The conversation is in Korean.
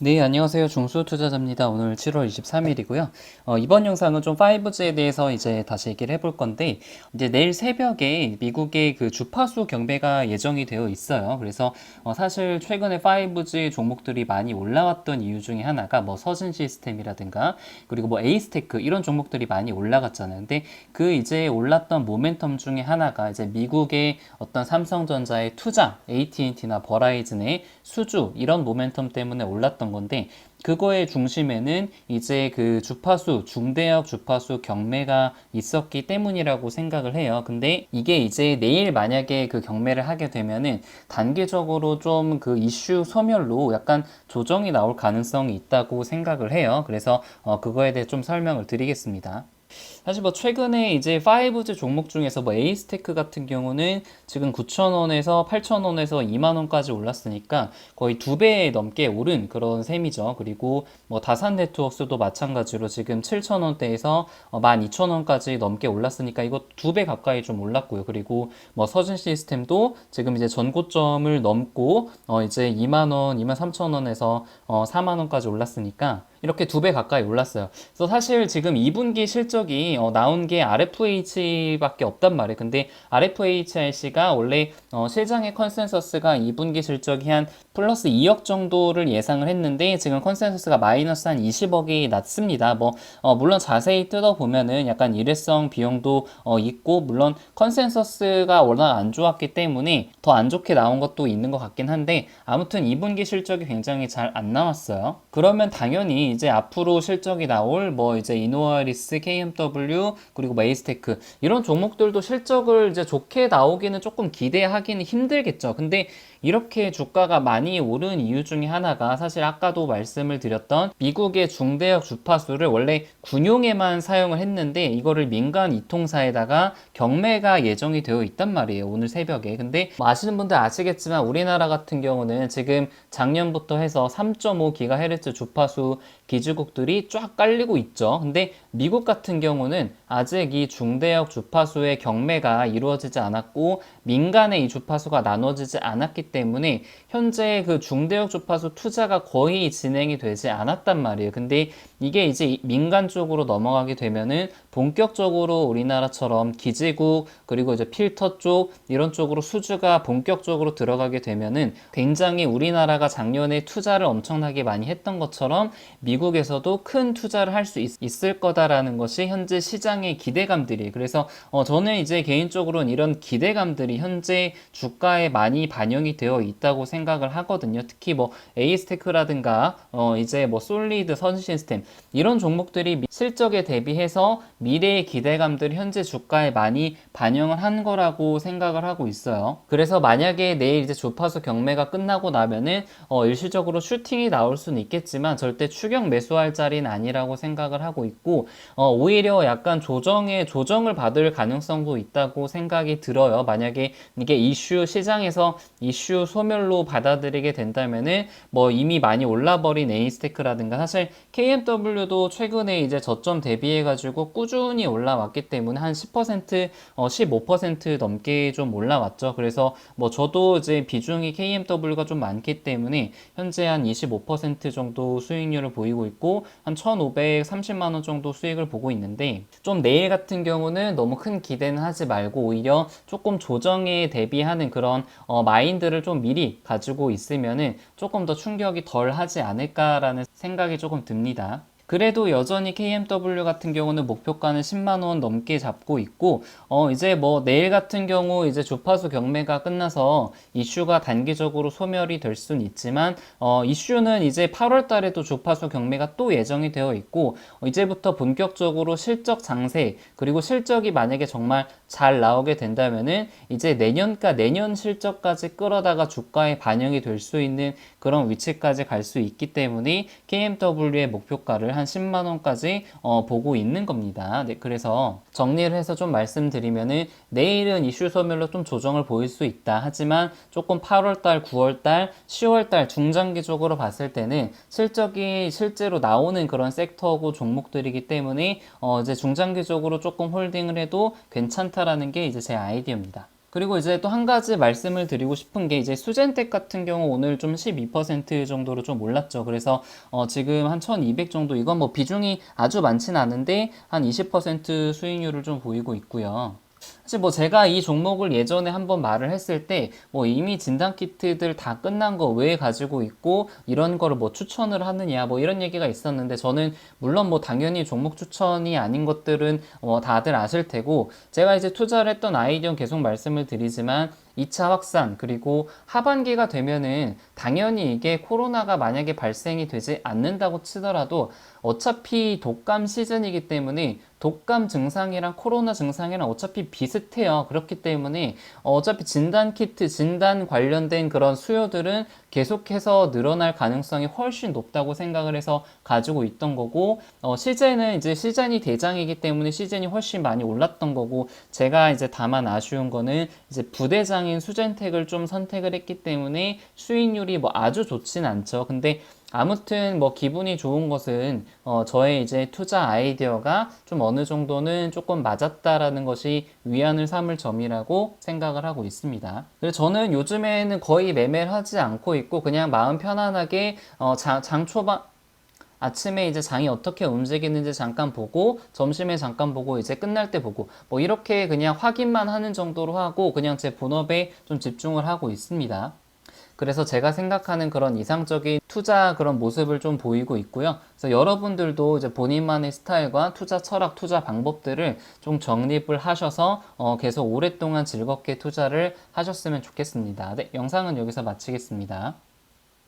네, 안녕하세요. 중수 투자자입니다. 오늘 7월 23일이고요. 이번 영상은 좀 5G에 대해서 이제 다시 얘기를 해볼 건데, 이제 내일 새벽에 미국의 그 주파수 경매가 예정이 되어 있어요. 그래서 사실 최근에 5G 종목들이 많이 올라왔던 이유 중에 하나가 뭐 서진 시스템이라든가, 그리고 뭐 에이스테크 이런 종목들이 많이 올라갔잖아요. 근데 그 이제 올랐던 모멘텀 중에 하나가 이제 미국의 어떤 삼성전자의 투자, AT&T나 버라이즌의 수주 이런 모멘텀 때문에 올랐던 건데, 그거의 중심에는 이제 그 주파수, 중대역 주파수 경매가 있었기 때문이라고 생각을 해요. 근데 이게 이제 내일 만약에 그 경매를 하게 되면은 단기적으로 좀 그 이슈 소멸로 약간 조정이 나올 가능성이 있다고 생각을 해요. 그래서 그거에 대해 좀 설명을 드리겠습니다. 사실 뭐 최근에 이제 5G 종목 중에서 뭐 에이스테크 같은 경우는 지금 9,000원에서 8,000원에서 2만원까지 올랐으니까 거의 2배 넘게 오른 그런 셈이죠. 그리고 뭐 다산 네트워크스도 마찬가지로 지금 7,000원대에서 12,000원까지 넘게 올랐으니까 이거 2배 가까이 좀 올랐고요. 그리고 뭐 서진 시스템도 지금 이제 전고점을 넘고 이제 2만원, 23,000원에서 4만원까지 올랐으니까 이렇게 2배 가까이 올랐어요. 그래서 사실 지금 2분기 실적이 나온 게 RFH밖에 없단 말이에요. 근데 RFHIC가 원래 시장의 컨센서스가 2분기 실적이 한 플러스 2억 정도를 예상을 했는데 지금 컨센서스가 마이너스 한 20억이 났습니다. 뭐 물론 자세히 뜯어보면은 약간 일회성 비용도 있고, 물론 컨센서스가 워낙 안 좋았기 때문에 더 안 좋게 나온 것도 있는 것 같긴 한데, 아무튼 2분기 실적이 굉장히 잘 안 나왔어요. 그러면 당연히 이제 앞으로 실적이 나올 뭐 이제 이노아리스, KMW 그리고 메이스테크 이런 종목들도 실적을 이제 좋게 나오기는 조금 기대하기는 힘들겠죠. 근데 이렇게 주가가 많이 오른 이유 중에 하나가 사실 아까도 말씀을 드렸던 미국의 중대역 주파수를 원래 군용에만 사용을 했는데 이거를 민간 이통사에다가 경매가 예정이 되어 있단 말이에요, 오늘 새벽에. 근데 뭐 아시는 분들 아시겠지만 우리나라 같은 경우는 지금 작년부터 해서 3.5GHz 주파수 기지국들이 쫙 깔리고 있죠. 근데 미국 같은 경우는 아직 이 중대역 주파수의 경매가 이루어지지 않았고 민간의 이 주파수가 나눠지지 않았기 때문에 현재 그 중대역 주파수 투자가 거의 진행이 되지 않았단 말이에요. 근데 이게 이제 민간 쪽으로 넘어가게 되면은 본격적으로 우리나라처럼 기지국 그리고 이제 필터 쪽 이런 쪽으로 수주가 본격적으로 들어가게 되면은 굉장히 우리나라가 작년에 투자를 엄청나게 많이 했던 것처럼 미국에서도 큰 투자를 할 수 있을 거다라는 것이 현재 시장의 기대감들이. 그래서 저는 이제 개인적으로는 이런 기대감들이 현재 주가에 많이 반영이 되어 있다고 생각을 하거든요. 특히 뭐 에이스테크라든가 이제 뭐 솔리드, 선 시스템 이런 종목들이 실적에 대비해서 미래의 기대감들이 현재 주가에 많이 반영을 한 거라고 생각을 하고 있어요. 그래서 만약에 내일 이제 주파수 경매가 끝나고 나면은 일시적으로 슈팅이 나올 수는 있겠지만 절대 추격 매수할 자리는 아니라고 생각을 하고 있고, 오히려 약간 조정을 받을 가능성도 있다고 생각이 들어요. 만약에 이게 시장에서 이슈 소멸로 받아들이게 된다면은 뭐 이미 많이 올라버린 에이스테크라든가, 사실 KMW도 최근에 이제 저점 대비해가지고 꾸준히 올라왔기 때문에 한 10%, 15% 넘게 좀 올라왔죠. 그래서 뭐 저도 이제 비중이 KMW가 좀 많기 때문에 현재 한 25% 정도 수익률을 보이고 있고 한 1,530만 원 정도 수익을 보고 있는데, 좀 내일 같은 경우는 너무 큰 기대는 하지 말고 오히려 조금 조정에 대비하는 그런 마인드를 좀 미리 가지고 있으면은 조금 더 충격이 덜 하지 않을까라는 생각이 조금 듭니다. 그래도 여전히 KMW 같은 경우는 목표가는 10만 원 넘게 잡고 있고, 이제 뭐 내일 같은 경우 이제 주파수 경매가 끝나서 이슈가 단기적으로 소멸이 될 수는 있지만, 이슈는 이제 8월 달에도 주파수 경매가 또 예정이 되어 있고, 이제부터 본격적으로 실적 장세, 그리고 실적이 만약에 정말 잘 나오게 된다면은 이제 내년 실적까지 끌어다가 주가에 반영이 될 수 있는 그런 위치까지 갈 수 있기 때문에 KMW의 목표가를 한 10만 원까지 보고 있는 겁니다. 네, 그래서 정리를 해서 좀 말씀드리면은 내일은 이슈 소멸로 좀 조정을 보일 수 있다. 하지만 조금 8월 달, 9월 달, 10월 달 중장기적으로 봤을 때는 실적이 실제로 나오는 그런 섹터고 종목들이기 때문에 이제 중장기적으로 조금 홀딩을 해도 괜찮다라는 게 이제 제 아이디어입니다. 그리고 이제 또 한 가지 말씀을 드리고 싶은 게 이제 수젠텍 같은 경우 오늘 좀 12% 정도로 좀 올랐죠. 그래서 지금 한 1200 정도 이건 뭐 비중이 아주 많지는 않은데 한 20% 수익률을 좀 보이고 있고요. 사실 뭐 제가 이 종목을 예전에 한번 말을 했을 때 뭐 이미 진단 키트들 다 끝난 거 왜 가지고 있고 이런 거를 뭐 추천을 하느냐 뭐 이런 얘기가 있었는데 저는 물론 뭐 당연히 종목 추천이 아닌 것들은 다들 아실 테고 제가 이제 투자를 했던 아이디어 계속 말씀을 드리지만 2차 확산 그리고 하반기가 되면은 당연히 이게 코로나가 만약에 발생이 되지 않는다고 치더라도 어차피 독감 시즌이기 때문에 독감 증상이랑 코로나 증상이랑 어차피 비슷해요. 그렇기 때문에 어차피 진단 키트, 진단 관련된 그런 수요들은 계속해서 늘어날 가능성이 훨씬 높다고 생각을 해서 가지고 있던 거고 시즌은 이제 시즌이 대장이기 때문에 시즌이 훨씬 많이 올랐던 거고 제가 이제 다만 아쉬운 거는 이제 부대장인 수젠텍을 좀 선택을 했기 때문에 수익률이 뭐 아주 좋진 않죠. 근데 아무튼 뭐 기분이 좋은 것은 저의 이제 투자 아이디어가 좀 어느 정도는 조금 맞았다라는 것이 위안을 삼을 점이라고 생각을 하고 있습니다. 그래서 저는 요즘에는 거의 매매를 하지 않고 있고 그냥 마음 편안하게 장 초반 아침에 이제 장이 어떻게 움직이는지 잠깐 보고 점심에 잠깐 보고 이제 끝날 때 보고 뭐 이렇게 그냥 확인만 하는 정도로 하고 그냥 제 본업에 좀 집중을 하고 있습니다. 그래서 제가 생각하는 그런 이상적인 투자 그런 모습을 좀 보이고 있고요. 그래서 여러분들도 이제 본인만의 스타일과 투자 철학, 투자 방법들을 좀 정립을 하셔서 계속 오랫동안 즐겁게 투자를 하셨으면 좋겠습니다. 네, 영상은 여기서 마치겠습니다.